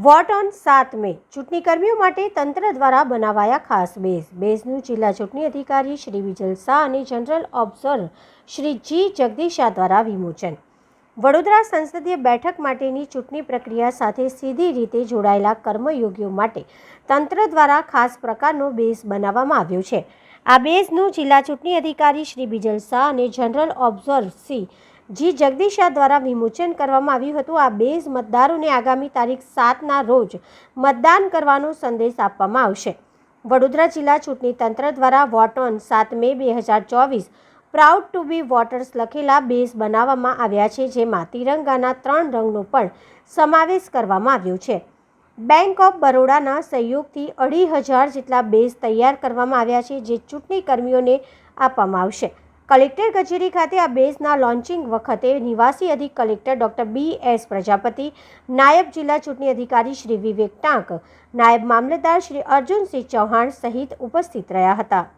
Vote on 7 મે ચૂંટણીકર્મીઓ માટે તંત્ર દ્વારા બનાવાયા ખાસ બેઝનું જિલ્લા ચૂંટણી અધિકારી શ્રી વિજલ શાહ અને જનરલ ઓબ્ઝર્વર શ્રી જી જગદીશા દ્વારા વિમોચન. વડોદરા સંસદીય બેઠક માટેની ચૂંટણી પ્રક્રિયા સાથે સીધી રીતે જોડાયેલા કર્મયોગીઓ માટે તંત્ર દ્વારા ખાસ પ્રકારનો બેઝ બનાવવામાં આવ્યો છે. આ બેઝનું જિલ્લા ચૂંટણી અધિકારી શ્રી વિજલ શાહ અને જનરલ ઓબ્ઝર્વર શ્રી જી જગદીશા દ્વારા વિમોચન કરવામાં આવ્યું હતું. આ બેઝ મતદારોને આગામી તારીખ 7ના રોજ મતદાન કરવાનો સંદેશ આપવામાં આવશે. વડોદરા જિલ્લા ચૂંટણી તંત્ર દ્વારા vote on 7 May 2024 proud to be voters લખેલા બેઝ બનાવવામાં આવ્યા છે, જેમાં તિરંગાના 3 રંગનો પણ સમાવેશ કરવામાં આવ્યો છે. બેંક ઓફ બરોડાના સહયોગથી 2,500 જેટલા બેઝ તૈયાર કરવામાં આવ્યા છે, જે ચૂંટણી કર્મીઓને આપવામાં આવશે. કલેક્ટર કચેરી ખાતે આ બેઝના લોન્ચિંગ વખતે નિવાસી અધિક કલેક્ટર ડૉક્ટર B.S. પ્રજાપતિ, નાયબ જિલ્લા ચૂંટણી અધિકારી શ્રી વિવેક ટાંક, નાયબ મામલતદાર શ્રી અર્જુનસિંહ ચૌહાણ સહિત ઉપસ્થિત રહ્યા હતા.